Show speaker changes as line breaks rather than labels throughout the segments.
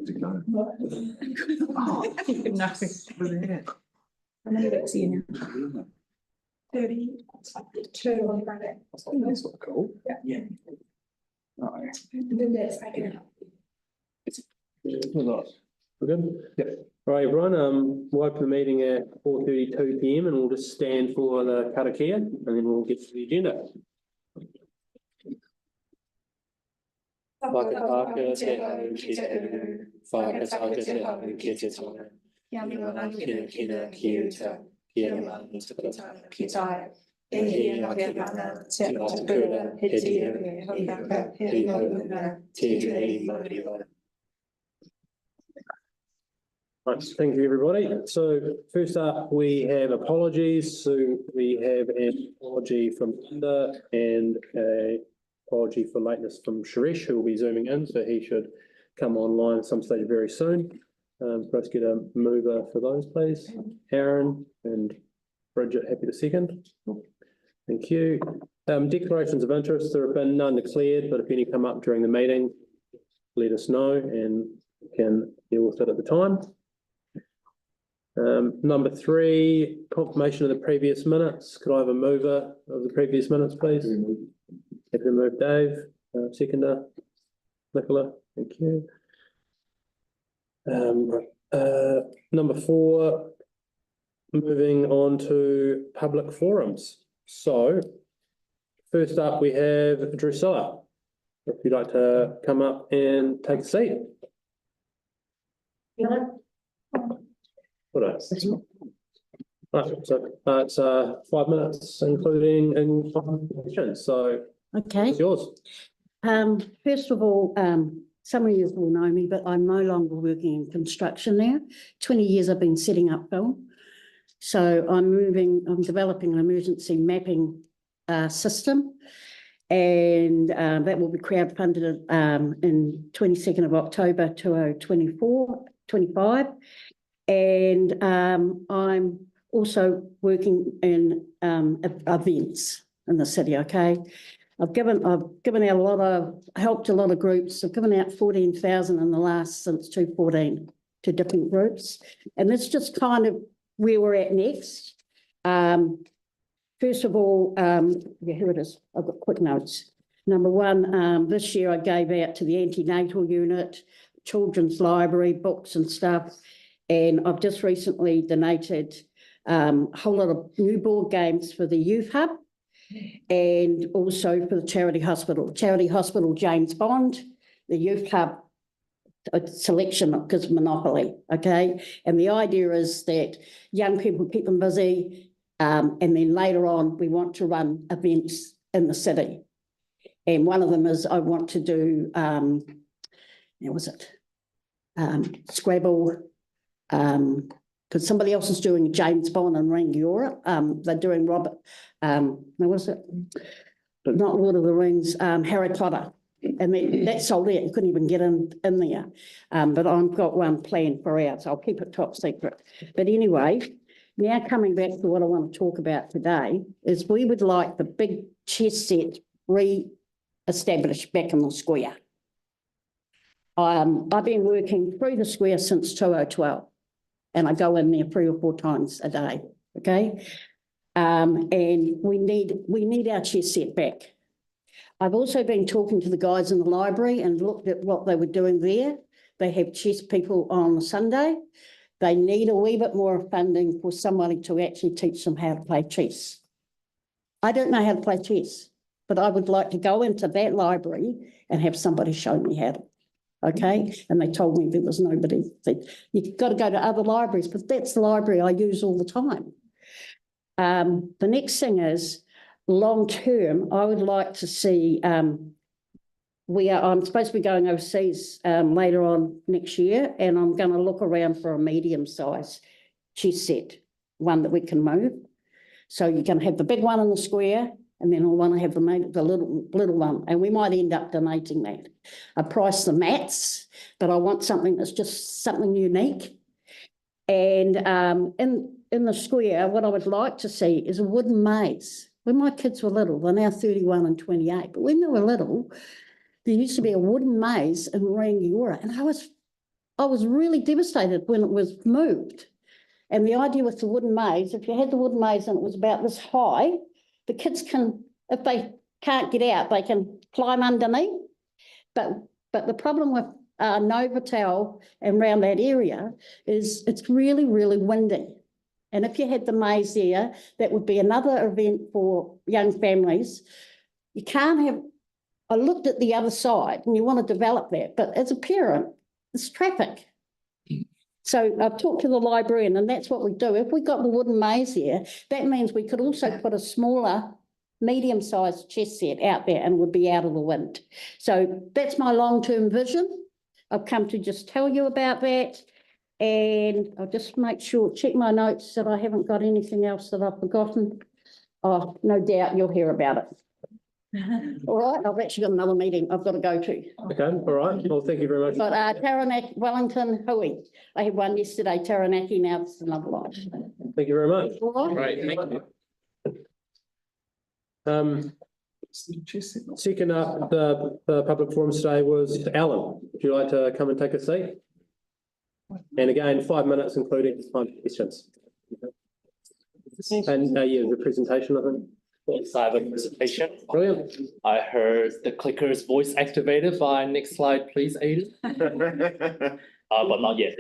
to go.
No. I'm going to see you now. 32 on Friday.
That's not cool.
Yeah.
Right.
And then there's like
We're good?
Yeah.
Right, everyone, we'll open the meeting at 4:32 PM and we'll just stand for the karakia and then we'll get to the agenda. Right, thank you, everybody. So first up, we have apologies. So we have an apology from Linda and a apology for lateness from Suresh, who will be zooming in. So he should come online at some stage very soon. Let's get a mover for those, please. Aaron and Bridget, happy to second. Thank you. Declarations of interest, there have been none declared, but if any come up during the meeting, let us know and we can deal with it at the time. Number 3, confirmation of the previous minutes. Could I have a mover of the previous minutes, please? Happy to move, Dave. Seconder, Nicola, thank you. Number 4, moving on to public forums. So first up, we have Drusilla. If you'd like to come up and take a seat. Right, so it's 5 minutes, including questions. So
Okay.
it's yours.
First of all, some of you will know me, but I'm no longer working in construction now. 20 years I've been setting up film. So I'm developing an emergency mapping system, and that will be crowdfunded in 22nd of October 2025. And I'm also working in events in the city, okay? I've given out helped a lot of groups. I've given out 14,000 in the last since 2014 to different groups. And that's just kind of where we're at next. First of all, here it is. I've got quick notes. Number 1, this year I gave out to the antenatal unit, children's library, books and stuff. And I've just recently donated a whole lot of new board games for the Youth Hub and also for the Charity Hospital. Charity Hospital, James Bond, the Youth Hub selection because Monopoly, okay? And the idea is that young people keep them busy and then later on we want to run events in the city. And one of them is I want to do, Scrabble, because somebody else is doing James Bond and Rangiora. They're doing Robert, what is it? Not Lord of the Rings, Harry Potter. And that's sold out. You couldn't even get in there. But I've got one planned for ours. I'll keep it top secret. But anyway, now coming back to what I want to talk about today is we would like the big chess set re-established back in the square. I've been working through the square since 2012. And I go in there 3 or 4 times a day, okay? And we need our chess set back. I've also been talking to the guys in the library and looked at what they were doing there. They have chess people on Sunday. They need a wee bit more funding for somebody to actually teach them how to play chess. I don't know how to play chess, but I would like to go into that library and have somebody show me how to. Okay, and they told me there was nobody. You've got to go to other libraries, but that's the library I use all the time. The next thing is long term. I would like to see. I'm supposed to be going overseas later on next year, and I'm going to look around for a medium-sized chess set, one that we can move. So you're going to have the big one in the square. And then I want to have the little one, and we might end up donating that. I price the mats, but I want something that's just something unique. And in the square, what I would like to see is a wooden maze. When my kids were little, they're now 31 and 28, but when they were little, there used to be a wooden maze in Rangiora, and I was I was really devastated when it was moved. And the idea with the wooden maze, if you had the wooden maze and it was about this high, the kids can, if they can't get out, they can climb underneath. But the problem with Novotel and around that area is it's really, really windy. And if you had the maze there, that would be another event for young families. You can't have, I looked at the other side and you want to develop that, but as a parent, it's traffic. So I've talked to the librarian and that's what we do. If we got the wooden maze here, that means we could also put a smaller, medium-sized chess set out there and would be out of the wind. So that's my long-term vision. I've come to just tell you about that. And I'll just make sure, check my notes that I haven't got anything else that I've forgotten. Oh, no doubt you'll hear about it. All right, I've actually got another meeting I've got to go to.
Okay, all right. Well, thank you very much.
But Taranaki, Wellington, Hui. I had one yesterday, Taranaki, now it's another lot.
Thank you very much.
All right.
Right, thank you.
Second up, the public forum today was Alan. Would you like to come and take a seat? And again, 5 minutes, including time for questions. And yeah, the presentation, I think.
Yes, I have a presentation.
Brilliant.
I heard the clicker's voice activated by next slide, please, Aiden. But not yet.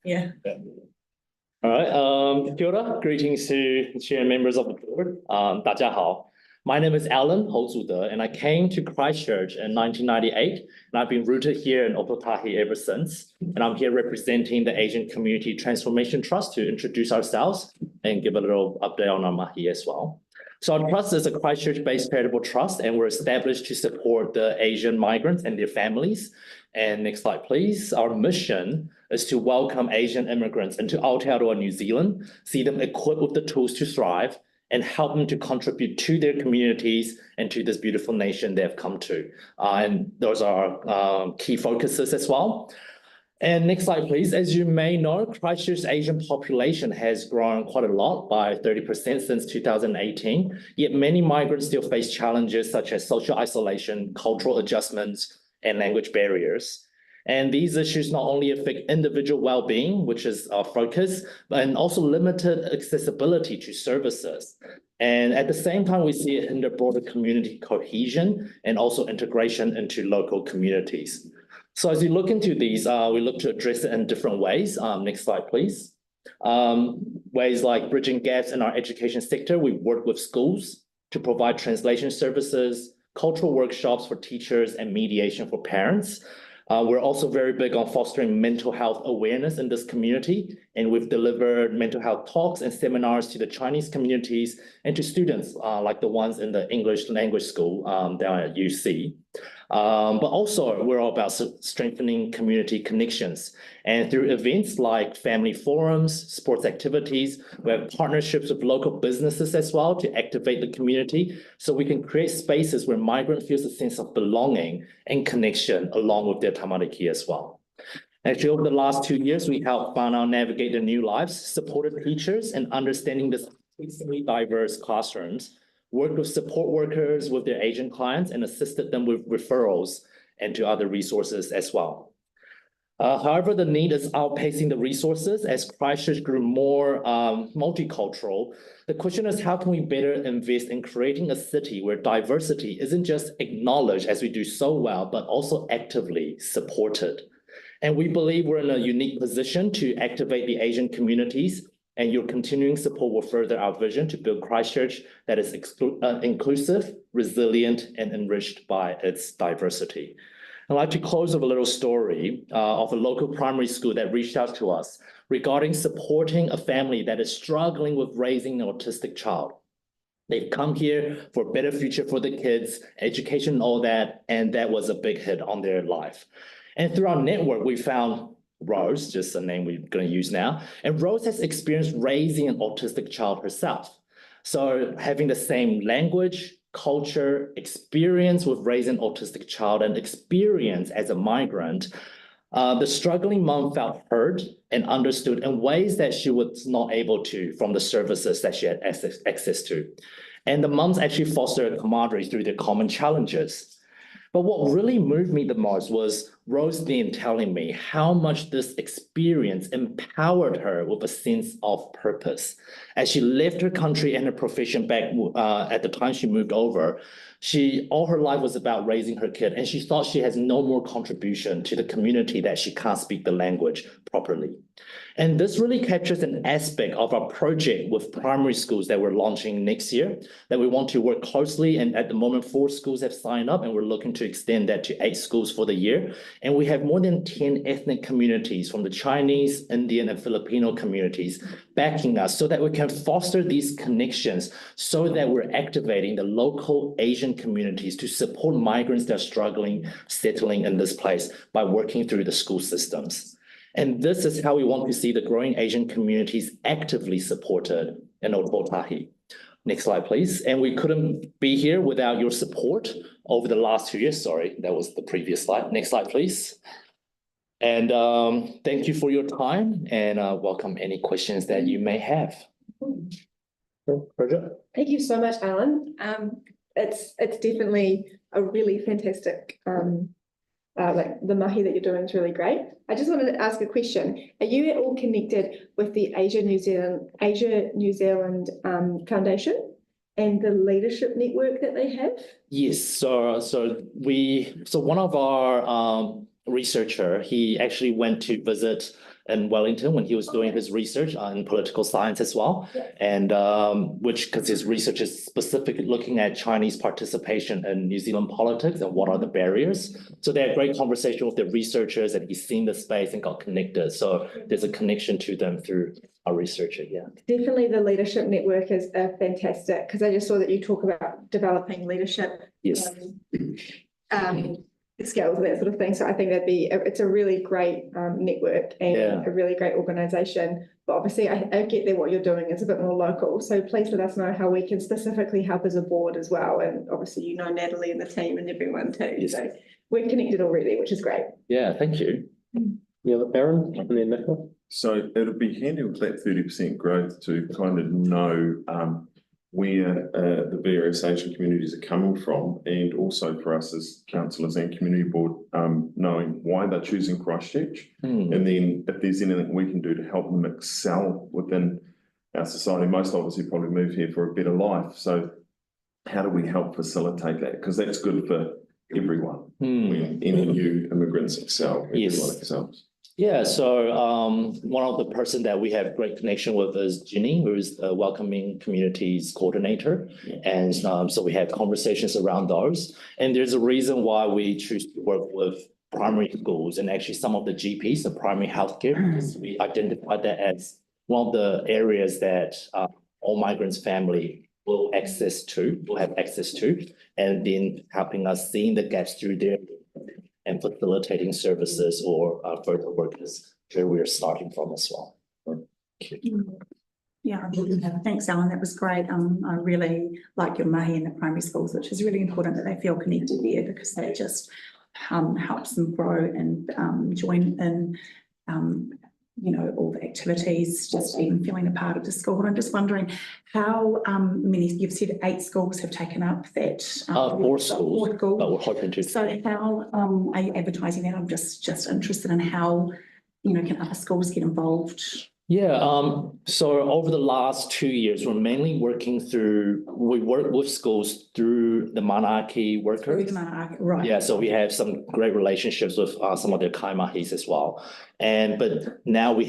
Yeah.
All right, kia ora, greetings to the chair and members of the board. 大家好. My name is Alan Ho-Zu-de, and I came to Christchurch in 1998, and I've been rooted here in Ototahi ever since. And I'm here representing the Asian Community Transformation Trust to introduce ourselves and give a little update on our mahi as well. So our trust is a Christchurch-based charitable trust, and we're established to support the Asian migrants and their families. And next slide, please. Our mission is to welcome Asian immigrants into Aotearoa, New Zealand, see them equipped with the tools to thrive, and help them to contribute to their communities and to this beautiful nation they've come to. And those are our key focuses as well. And next slide, please. As you may know, Christchurch's Asian population has grown quite a lot by 30% since 2018, yet many migrants still face challenges such as social isolation, cultural adjustments, and language barriers. And these issues not only affect individual well-being, which is our focus, but also limited accessibility to services. And at the same time, we see it hinder broader community cohesion and also integration into local communities. So as we look into these, we look to address it in different ways. Next slide, please. Ways like bridging gaps in our education sector. We work with schools to provide translation services, cultural workshops for teachers, and mediation for parents. We're also very big on fostering mental health awareness in this community, and we've delivered mental health talks and seminars to the Chinese communities and to students like the ones in the English language school down at UC. But also we're all about strengthening community connections, and through events like family forums, sports activities, we have partnerships with local businesses as well to activate the community so we can create spaces where migrant feels a sense of belonging and connection along with their tamariki as well. Actually, over the last 2 years, we helped whānau navigate their new lives, supported teachers in understanding this increasingly diverse classrooms, worked with support workers with their Asian clients, and assisted them with referrals and to other resources as well. However, the need is outpacing the resources as Christchurch grew more multicultural. The question is, how can we better invest in creating a city where diversity isn't just acknowledged as we do so well, but also actively supported? And we believe we're in a unique position to activate the Asian communities, and your continuing support will further our vision to build Christchurch that is inclusive, resilient, and enriched by its diversity. I'd like to close with a little story of a local primary school that reached out to us regarding supporting a family that is struggling with raising an autistic child. They've come here for a better future for the kids, education, and all that, and that was a big hit on their life. And through our network, we found Rose, just a name we're going to use now, and Rose has experienced raising an autistic child herself. So having the same language, culture, experience with raising an autistic child, and experience as a migrant, the struggling mom felt heard and understood in ways that she was not able to from the services that she had access to. And the moms actually fostered camaraderie through their common challenges. But what really moved me the most was Rose then telling me how much this experience empowered her with a sense of purpose. As she left her country and her profession back at the time she moved over, all her life was about raising her kid, and she thought she has no more contribution to the community that she can't speak the language properly. And this really captures an aspect of our project with primary schools that we're launching next year, that we want to work closely. And at the moment, 4 schools have signed up, and we're looking to extend that to 8 schools for the year. And we have more than 10 ethnic communities from the Chinese, Indian, and Filipino communities backing us so that we can foster these connections, so that we're activating the local Asian communities to support migrants that are struggling, settling in this place by working through the school systems. And this is how we want to see the growing Asian communities actively supported in Ōtautahi. Next slide, please. And we couldn't be here without your support over the last 2 years. Sorry, that was the previous slide. Next slide, please. And thank you for your time, and welcome any questions that you may have.
Bridget?
Thank you so much, Alan. It's definitely a really fantastic, like the mahi that you're doing is really great. I just wanted to ask a question. Are you at all connected with the Asia New Zealand Foundation and the leadership network that they have?
Yes, so one of our researcher, he actually went to visit in Wellington when he was doing his research in political science as well.
Yeah.
And because his research is specifically looking at Chinese participation in New Zealand politics and what are the barriers. So they had great conversation with the researchers, and he's seen the space and got connected. So there's a connection to them through our researcher, yeah.
Definitely the leadership network is fantastic, because I just saw that you talk about developing leadership.
Yes.
Skills and that sort of thing. So I think it's a really great network and a really great organisation. But obviously I get that what you're doing is a bit more local. So please let us know how we can specifically help as a board as well. And obviously, you know, Natalie and the team and everyone too.
Yes.
So we're connected already, which is great.
Yeah, thank you.
Yeah, Aaron, and then Nicola.
So it'll be handy with that 30% growth to kind of know where the various Asian communities are coming from, and also for us as councillors and community board, knowing why they're choosing Christchurch, and then if there's anything we can do to help them excel within our society. Most obviously probably move here for a better life. So how do we help facilitate that? Because that's good for everyone. When any new immigrants excel, everyone excels.
Yeah, so one of the person that we have great connection with is Ginny, who is the Welcoming Communities Coordinator. And so we have conversations around those. And there's a reason why we choose to work with primary schools and actually some of the GPs, the primary healthcare, because we identified that as one of the areas that all migrants' family will have access to, and then helping us seeing the gaps through there and facilitating services or further workers where we're starting from as well.
Yeah, thanks, Alan. That was great. I really like your mahi in the primary schools, which is really important that they feel connected there, because that just helps them grow and join in, you know, all the activities, just even feeling a part of the school. And I'm just wondering how many, you've said 8 schools have taken up that.
4 schools,
4 schools.
but we're hoping to.
So how are you advertising that? I'm just interested in how, you know, can other schools get involved?
Yeah, so over the last 2 years, we're mainly working through, we work with schools through the Manaki workers.
Right.
Yeah, so we have some great relationships with some of their kaimahis as well. But now we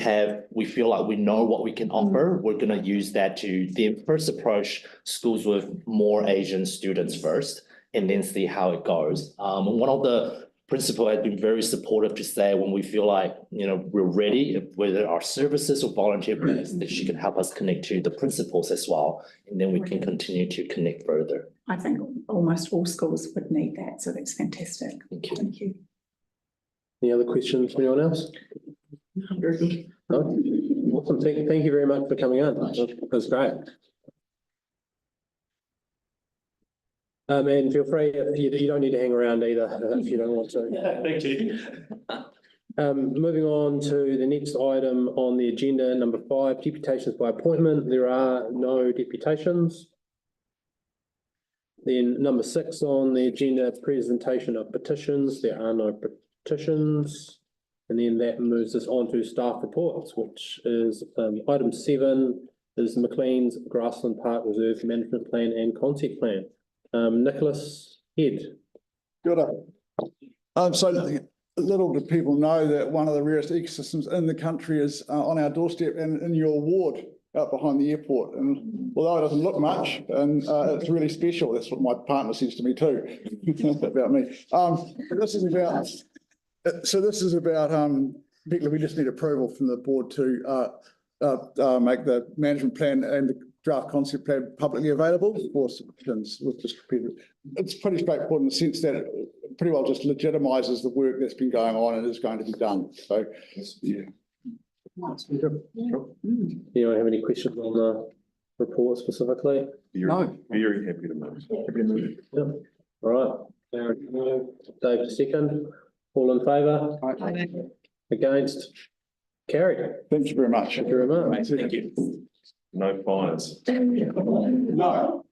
feel like we know what we can offer. We're gonna use that to then first approach schools with more Asian students first, and then see how it goes. One of the principal has been very supportive to say when we feel like, you know, we're ready, whether our services or volunteer groups, that she can help us connect to the principals as well. And then we can continue to connect further.
I think almost all schools would need that. So that's fantastic.
Thank you.
Thank you.
Any other questions from anyone else? No? Awesome. Thank you very much for coming on. That was great. And feel free, you don't need to hang around either if you don't want to.
Thank you.
Moving on to the next item on the agenda, number 5, deputations by appointment. There are no deputations. Then number 6 on the agenda, presentation of petitions. There are no petitions. And then that moves us on to staff reports, which is item 7 is McLean's Grassland Park Reserve Management Plan and Concept Plan. Nicholas Head.
Good. So little do people know that one of the rarest ecosystems in the country is on our doorstep and in your ward out behind the airport. And although it doesn't look much, and it's really special, that's what my partner says to me too, about me. This is about, particularly we just need approval from the board to make the management plan and the draft concept plan publicly available for submissions with this. It's pretty straightforward in the sense that it pretty well just legitimizes the work that's been going on and is going to be done. So, yeah.
Anyone have any questions on the report specifically?
No.
Very happy to move.
Yep. All right. Dave, second. All in favour? Against? Carried.
Thank you very much.
Thank you very much.
Thank you. No fires.
No.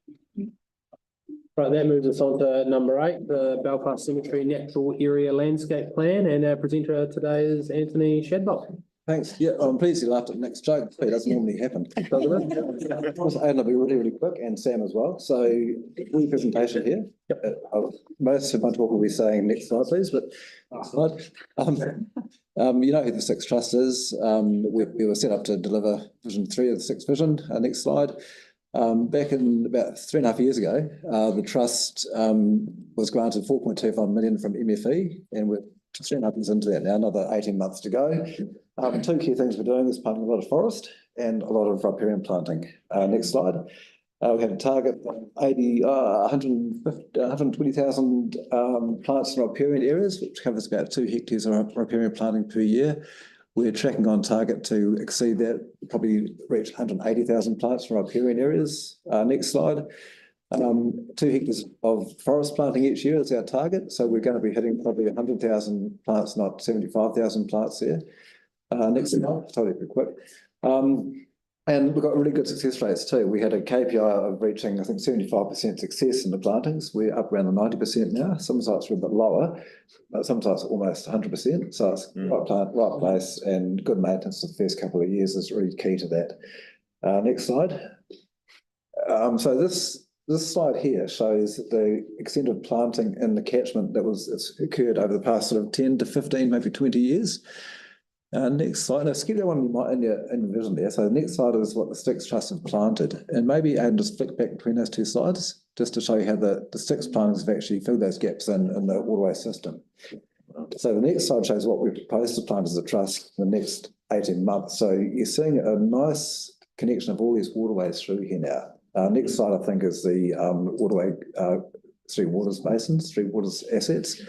Right, that moves us on to number 8, the Belfast Cemetery Natural Area Landscape Plan, and our presenter today is Anthony Shadbolt.
Thanks. Yeah, I'm pleased you laughed at Nick's joke. It doesn't normally happen. Doesn't it? And I'll be really, really quick, and Sam as well. So, full presentation here. Most of my talk will be saying next slide, please, but next slide. You know who the Six Trust is. We were set up to deliver Vision 3 of the Sixth Vision. Next slide. Back in about 3.5 years ago, the Trust was granted 4.25 million from MFE, and we're 3.5 years into that now, another 18 months to go. 2 key things we're doing is planting a lot of forest and a lot of riparian planting. Next slide. We have a target of 120,000 plants in riparian areas, which covers about 2 hectares of riparian planting per year. We're tracking on target to exceed that, probably reach 180,000 plants from riparian areas. Next slide. 2 hectares of forest planting each year is our target. So we're going to be hitting probably 100,000 plants, not 75,000 plants there. Next slide, totally quick. And we've got really good success rates too. We had a KPI of reaching, I think, 75% success in the plantings. We're up around the 90% now. Some sites are a bit lower, but some sites are almost 100%. So it's right plant, right place, and good maintenance for the first couple of years is really key to that. Next slide. So this slide here shows the extent of planting in the catchment it's occurred over the past sort of 10 to 15, maybe 20 years. Next slide. Now, skip that one in your vision there. So the next slide is what the Six Trust have planted. And maybe Adam just flick back between those 2 slides, just to show you how the Six plantings have actually filled those gaps in the waterway system. So the next slide shows what we propose to plant as a trust in the next 18 months. So you're seeing a nice connection of all these waterways through here now. Next slide, I think, is the waterway, Three Waters basins, Three Waters assets.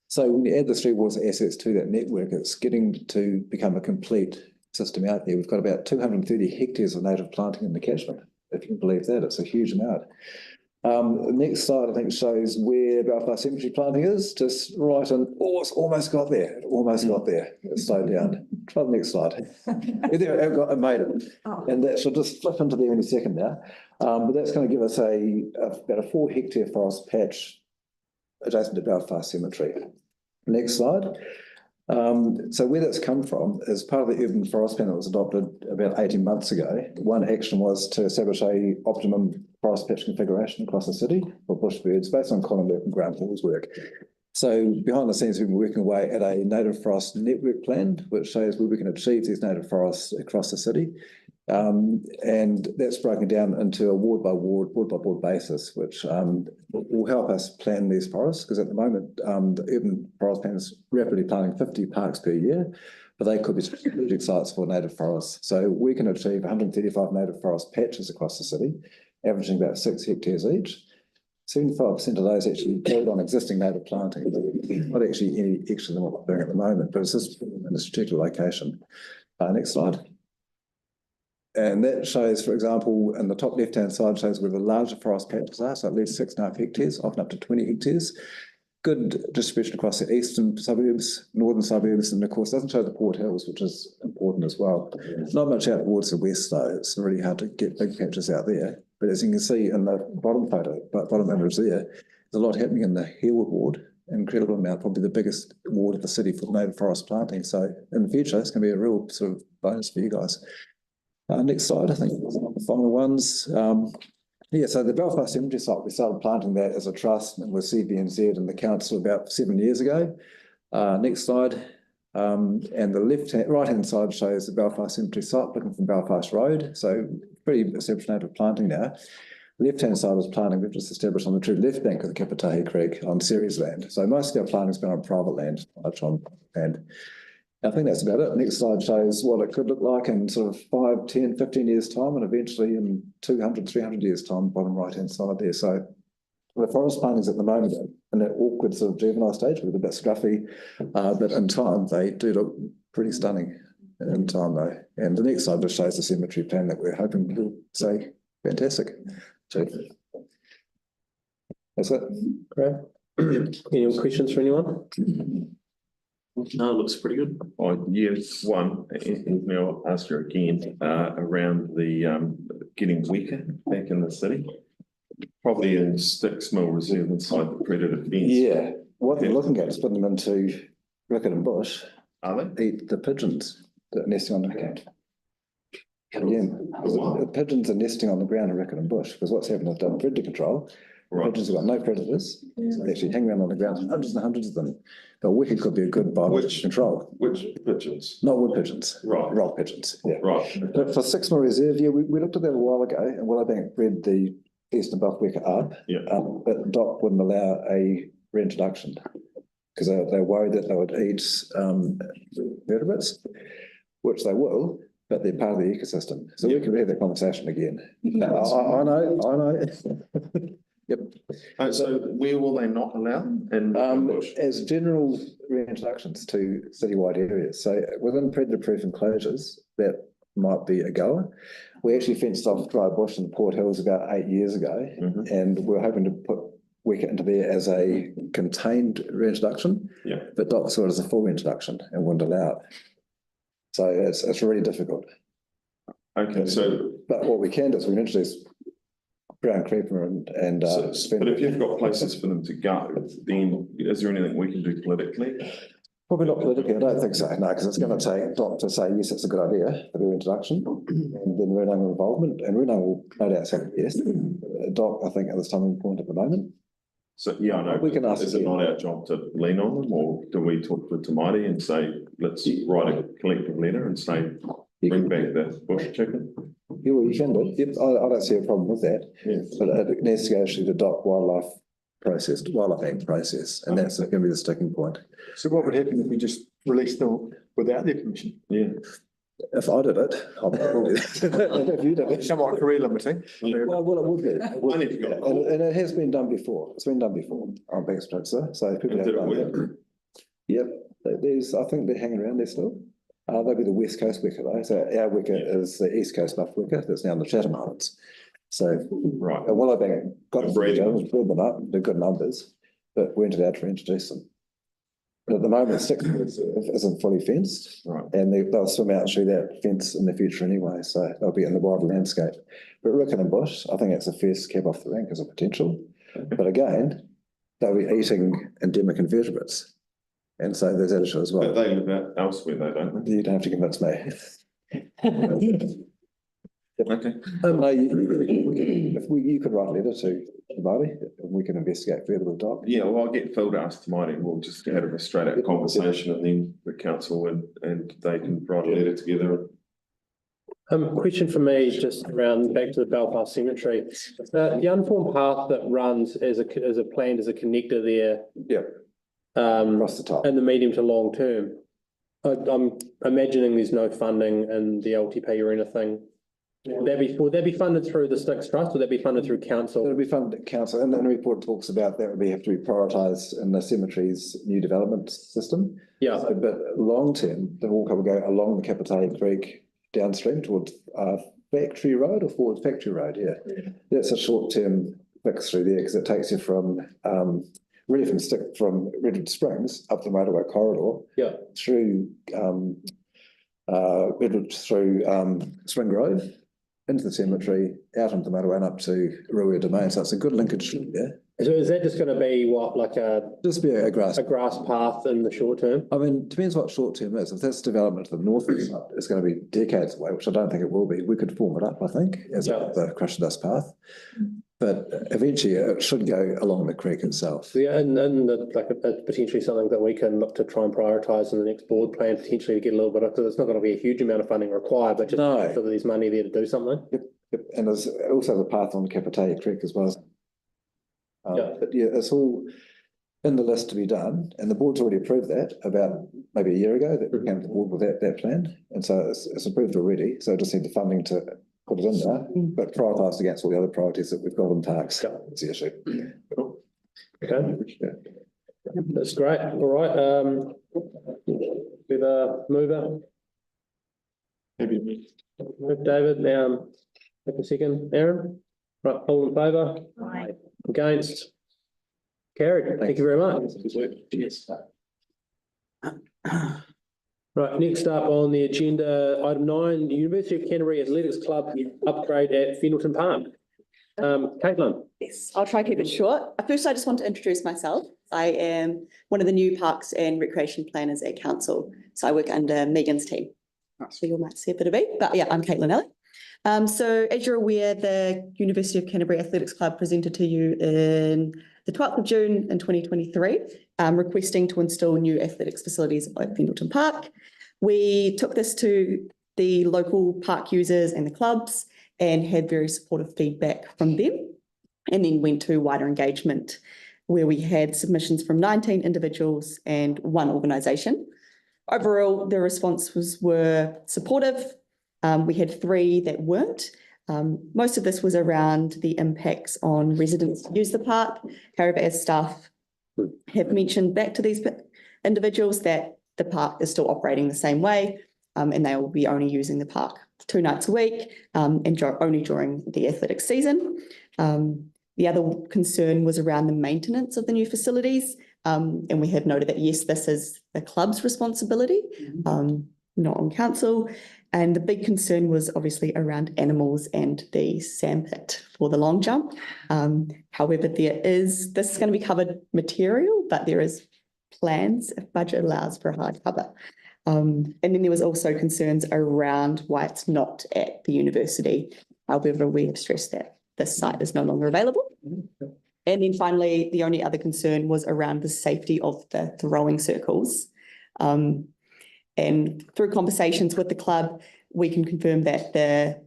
So when you add the Three Waters assets to that network, it's getting to become a complete system out there. We've got about 230 hectares of native planting in the catchment. If you can believe that, it's a huge amount. The next slide, I think, shows where Belfast Cemetery planting is, just right in, it's almost got there. It almost got there. It slowed down. Try the next slide. I made it. And that should just flip into there any second now. But that's going to give us about a 4 hectare forest patch adjacent to Belfast Cemetery. Next slide. So where that's come from is part of the urban forest plan that was adopted about 18 months ago. One action was to establish a optimum forest patch configuration across the city for bush birds based on Colin Burke and Grant Hall's work. So behind the scenes, we've been working away at a native forest network plan, which shows where we can achieve these native forests across the city. And that's broken down into a ward by ward basis, which will help us plan these forests, because at the moment, the urban forest plan is rapidly planting 50 parks per year, but they could be strategic sites for native forests. So we can achieve 135 native forest patches across the city, averaging about 6 hectares each. 75% of those actually carried on existing native planting, not actually any extra than what we're doing at the moment, but it's just in a strategic location. Next slide. And that shows, for example, in the top left-hand side shows where the larger forest patches are, so at least 6.5 hectares, often up to 20 hectares. Good distribution across the eastern suburbs, northern suburbs, and of course doesn't show the Port Hills, which is important as well. Not much out towards the west though. It's really hard to get big patches out there. But as you can see in the bottom photo, bottom image there, there's a lot happening in the Harewood ward, incredible amount, probably the biggest ward of the city for native forest planting. So in the future, it's going to be a real sort of bonus for you guys. Next slide, I think, the final ones. Yeah, so the Belfast Cemetery site, we started planting that as a trust and with CVNZ and the council about 7 years ago. Next slide. And the right-hand side shows the Belfast Cemetery site looking from Belfast Road. So pretty established native planting now. Left-hand side is planting we've just established on the true left bank of the Kapatahi Creek on Ceres land. So most of our planting's been on private land, and I think that's about it. Next slide shows what it could look like in sort of 5, 10, 15 years time, and eventually in 200, 300 years time, bottom right-hand side there. So the forest plantings at the moment in that awkward sort of juvenile stage, with a bit scruffy, but in time they do look pretty stunning in time though. And the next slide just shows the cemetery plan that we're hoping will say fantastic. So that's it.
Great. Any questions for anyone?
No, it looks pretty good.
Oh, yes, one, and now I'll ask you again, around the, getting weaker back in the city. Probably in Sticks Mill Reserve inside the predator fence.
Yeah, what they're looking at is putting them into Rickett and Bush,
Are they?
eat the pigeons that are nesting on the ground. Again, the pigeons are nesting on the ground in Rickett and Bush, because what's happened, they've done predator control.
Right.
Pigeons have got no predators, so they actually hang around on the ground, hundreds and hundreds of them. But wicked could be a good biological control.
Which pigeons?
Not wood pigeons.
Right.
Rock pigeons, yeah.
Right.
But for Six Mill Reserve, yeah, we looked at that a while ago, and Willowbank bred the eastern buffwicker up.
Yeah.
But DOC wouldn't allow a reintroduction, because they're worried that they would eat vertebrates, which they will, but they're part of the ecosystem. So we could have that conversation again. I know. Yep.
So where will they not allow? In Bush?
As general reintroductions to citywide areas. So within predator-proof enclosures, that might be a goer. We actually fenced off dry bush in Port Hills about 8 years ago, and we're hoping to put Wicket into there as a contained reintroduction.
Yeah.
But DOC saw it as a full reintroduction and wouldn't allow it. So it's really difficult.
Okay, so,
But what we can do is we can introduce brown creeper and
but if you've got places for them to go, then is there anything we can do politically?
probably not politically, I don't think so, no, because it's going to take DOC to say, yes, it's a good idea for their introduction, and then Renang involvement, and Renang will no doubt say yes. DOC, I think, at this time point at the moment.
So, yeah, I know.
We can ask
Is it
again.
not our job to lean on them, or do we talk to Te Māori and say, let's write a collective letter and say, bring back the bush chicken?
Yeah, well, you can do it. Yep, I don't see a problem with that.
Yeah.
But it needs to go through the DOC Wildlife Act process, and that's going to be the sticking point.
So what would happen if we just released them without their permission?
Yeah.
If I did it, I'll probably, if you did it.
Somewhat career limiting.
Well, it would be. It would
Only
be.
if you got
Yeah, and it has been done before. It's been done before on Banks Peninsula, so people
And
have
did it
done
work?
that. Yep, I think they're hanging around there still. They'll be the West Coast wicker though, so our wicker is the East Coast buff wicker that's now in the Chatham Islands. So,
Right.
Willowbank got to
Breeding.
build them up, they're good numbers, but we entered out to introduce them. But at the moment, Six isn't fully fenced.
Right.
And they'll swim out through that fence in the future anyway, so they'll be in the wild landscape. But Rickett and Bush, I think that's the first cab off the rank as a potential. But again, they'll be eating endemic invertebrates. And so there's that issue as
But
well.
they live out elsewhere though, don't
You don't have to convince me.
they? Okay.
No, you could write a letter to Bobby, and we can investigate further with DOC.
Yeah, well, I'll get Phil to ask Te Māori and we'll just have a straight out conversation and then the council and they can write a letter together.
Question for me, just around back to the Belfast Cemetery. The unformed path that runs as a planned as a connector there.
Yeah. Across the top.
In the medium to long term. I'm imagining there's no funding in the LTP or anything. Would that be funded through the Sticks Trust? Would that be funded through council?
It'll be funded at council, and the report talks about that would have to be prioritised in the cemetery's new development system.
Yeah,
So, but long term, the walk will go along the Kapatahi Creek downstream towards Factory Road or forward Factory Road, yeah. That's a short term fix through there because it takes you from really from Redwood Springs up the motorway corridor.
Yeah.
Through Redwood through Spring Grove into the cemetery, out into the motorway and up to Ruia Domain. So it's a good linkage there.
So is that just going to be what, like
Just be a grass.
a grass path in the short term?
I mean, depends what short term is. If that's development to the north, it's going to be decades away, which I don't think it will be. We could form it up, I think, as the crush and dust path. But eventually it should go along the creek itself.
Yeah, and it's potentially something that we can look to try and prioritise in the next board plan, potentially to get a little bit of, because it's not going to be a huge amount of funding required, but just so there's money there to do something.
Yep. And there's also the path on Kapatei Creek as well. But yeah, it's all in the list to be done, and the board's already approved that about maybe a year ago that we came to the board with that plan, and so it's approved already. So I just need the funding to put it in there, but prioritised against all the other priorities that we've got in parks. That's the issue.
Okay, that's great. All right. With a mover, David. Now, take a second, Aaron. Right, all in favour?
Aye.
Against? Carried. Thank you very much. Right, next up on the agenda, item 9, the University of Canterbury Athletics Club upgrade at Fendalton Park. Caitlin.
Yes, I'll try and keep it short. First, I just want to introduce myself. I am one of the new parks and recreation planners at council. So I work under Megan's team. So you might see a bit of me, but yeah, I'm Caitlin Ellie. So as you're aware, the University of Canterbury Athletics Club presented to you in the 12th of June in 2023, requesting to install new athletics facilities at Fendalton Park. We took this to the local park users and the clubs and had very supportive feedback from them, and then went to wider engagement where we had submissions from 19 individuals and 1 organisation. Overall, the responses were supportive. We had 3 that weren't. Most of this was around the impacts on residents who use the park. However, as staff have mentioned back to these individuals that the park is still operating the same way, and they will be only using the park 2 nights a week and only during the athletics season. The other concern was around the maintenance of the new facilities, and we have noted that, yes, this is the club's responsibility, not on council. And the big concern was obviously around animals and the sandpit for the long jump. However, this is going to be covered material, but there is plans if budget allows for a hard cover. And then there was also concerns around why it's not at the university. However, we have stressed that this site is no longer available. And then finally, the only other concern was around the safety of the throwing circles. And through conversations with the club, we can confirm that the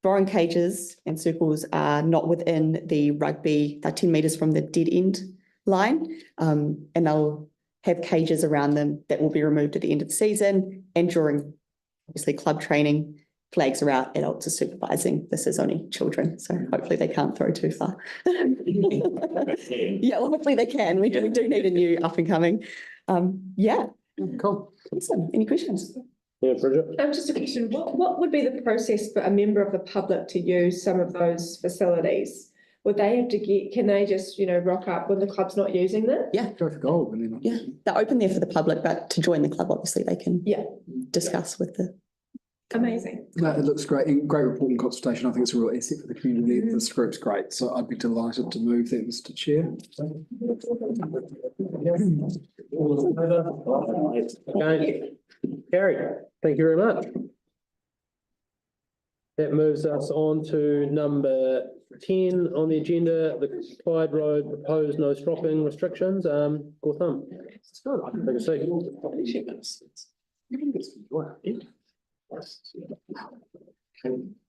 throwing cages and circles are not within the rugby, they're 10 metres from the dead end line, and they'll have cages around them that will be removed at the end of the season. And during, obviously, club training, flags are out, adults are supervising. This is only children, so hopefully they can't throw too far. Yeah, well, hopefully they can. We do need a new up and coming. Yeah.
Cool.
Awesome. Any questions?
Yeah, Bridget.
Just a question. What would be the process for a member of the public to use some of those facilities? Would they have to can they just, rock up when the club's not using them?
Yeah.
Go for gold.
Yeah, they're open there for the public, but to join the club, obviously, they can discuss with the.
Amazing.
No, it looks great. Great report and consultation. I think it's a real asset for the community. This group's great. So I'd be delighted to move that, Mr. Chair.
Okay. Carried. Thank you very much. That moves us on to number 10 on the agenda, the Clyde Road proposed no stropping restrictions. Gautam. It's good. I can take a seat.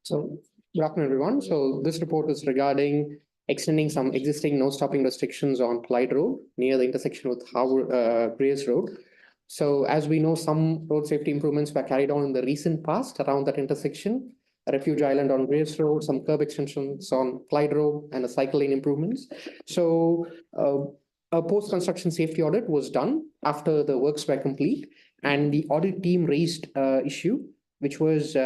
So, good afternoon, everyone. So this report is regarding extending some existing no stopping restrictions on Clyde Road near the intersection with Grace Road. So as we know, some road safety improvements were carried on in the recent past around that intersection. A refuge island on Grace Road, some curb extensions on Clyde Road, and a cycle lane improvements. So a post-construction safety audit was done after the works were complete, and the audit team raised issue, which was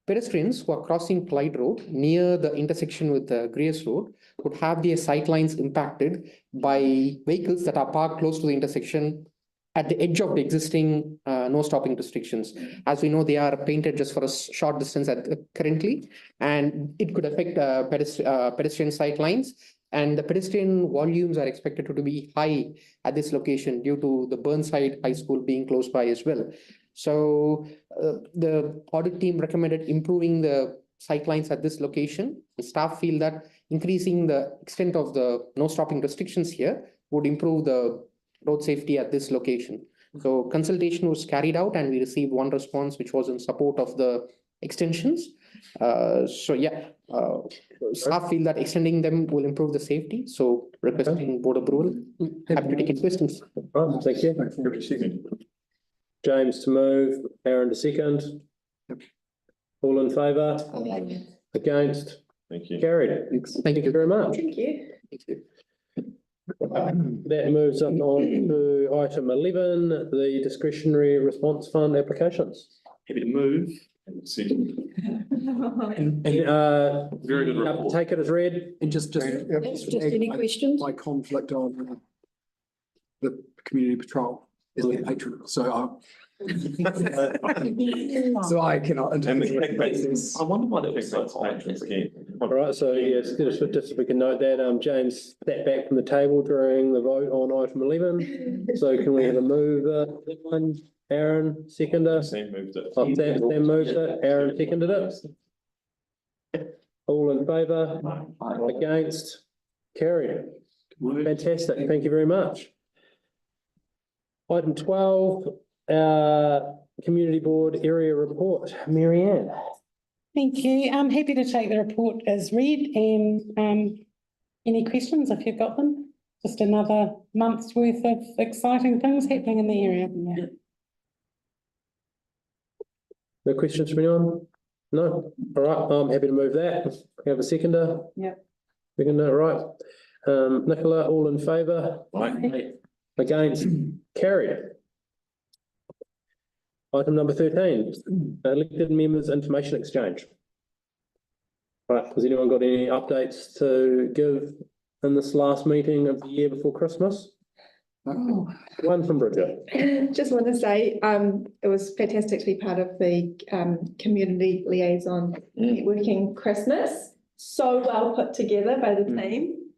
pedestrians who are crossing Clyde Road near the intersection with the Grace Road would have their sight lines impacted by vehicles that are parked close to the intersection at the edge of the existing no stopping restrictions. As we know, they are painted just for a short distance currently, and it could affect pedestrian sight lines. And the pedestrian volumes are expected to be high at this location due to the Burnside High School being close by as well. So the audit team recommended improving the sight lines at this location. The staff feel that increasing the extent of the no stopping restrictions here would improve the road safety at this location. So consultation was carried out and we received one response which was in support of the extensions. Staff feel that extending them will improve the safety. So requesting board approval. Happy to take any questions.
Right, thank you. James to move, Aaron to second. All in favour? Against?
Thank you.
Carried. Thank you very much.
Thank you.
That moves up on to item 11, the discretionary response fund applications.
Happy to move.
Very good report. Take it as read.
And just
any questions?
My conflict on the community patrol is their patron, so so I cannot.
I wonder why that was so high.
All right, so yes, just if we can note that James sat back from the table during the vote on item 11. So can we have a move? One, Aaron, seconder.
Sam moved it.
Oh, Sam moved it. Aaron seconded it. All in favour? Against? Carried. Fantastic. Thank you very much. Item 12, Community Board Area Report. Mary Ann.
Thank you. I'm happy to take the report as read and any questions if you've got them. Just another month's worth of exciting things happening in the area. Yeah.
No questions from anyone? No? All right, I'm happy to move that. We have a seconder?
Yep.
Seconder, right. Nicola, all in favour?
Aye.
Against? Carried. Item number 13, elected members information exchange. Right, has anyone got any updates to give in this last meeting of the year before Christmas? One from Bridget.
Just want to say, it was fantastic to be part of the community liaison networking Christmas. So well put together by the team.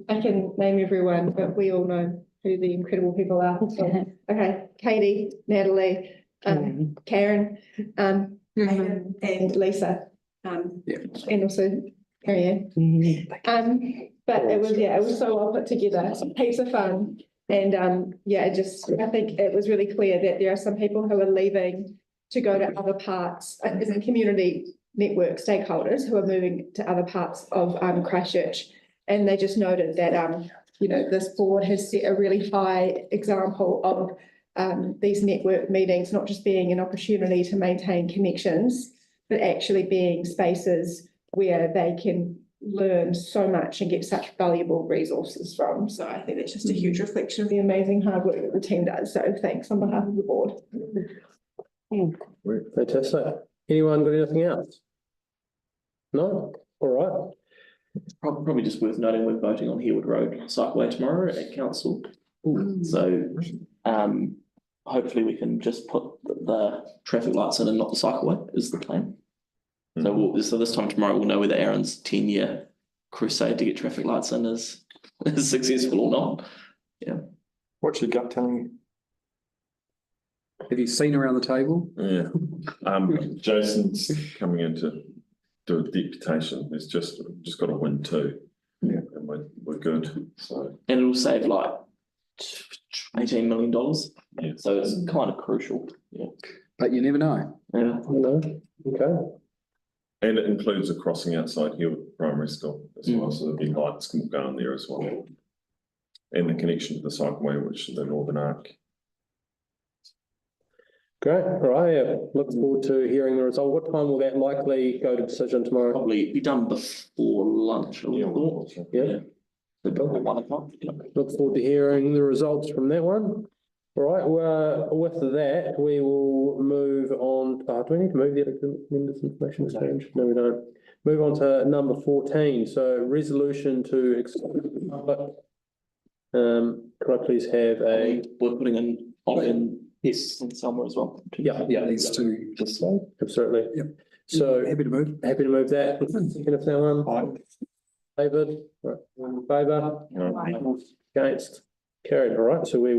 I can name everyone, but we all know who the incredible people are. So, okay, Katie, Natalie, Karen, and Lisa, and also Marianne. But it was so well put together, heaps of fun. And I think it was really clear that there are some people who are leaving to go to other parts, as in community network stakeholders who are moving to other parts of Christchurch. And they just noted that, this board has set a really high example of these network meetings, not just being an opportunity to maintain connections, but actually being spaces where they can learn so much and get such valuable resources from. So I think it's just a huge reflection of the amazing hard work that the team does. So thanks on behalf of the board.
Fantastic. Anyone got anything else? No? All right.
Probably just worth noting we're voting on Harewood Road cycleway tomorrow at council. So hopefully we can just put the traffic lights in and not the cycleway is the plan. So this time tomorrow we'll know whether Aaron's 10-year crusade to get traffic lights in is successful or not. Yeah.
What's your gut telling you? Have you seen around the table?
Yeah. Jason's coming in to do a deputation. It's just got to win too. Yeah. And we're good. So.
And it'll save like $18 million.
Yeah.
So it's kind of crucial. Yeah.
But you never know.
Yeah.
No. Okay.
And it includes a crossing outside Harewood Primary School as well, so there'll be lights can go on there as well. And the connection to the cycleway, which is the Northern Arc.
Great. All right. Look forward to hearing the result. What time will that likely go to decision tomorrow?
Probably be done before lunch.
Yeah.
So probably 1 o'clock.
Look forward to hearing the results from that one. All right, well, with that, we will move on. Do we need to move the elected members information exchange? No, we don't. Move on to number 14. So resolution to exclude the public Could I please have a,
We're putting in this somewhere as well.
yeah,
These two.
absolutely.
Yep.
So
Happy to move.
happy to move that. Second if anyone. David, right, in favour? Against? Carried, all right, so we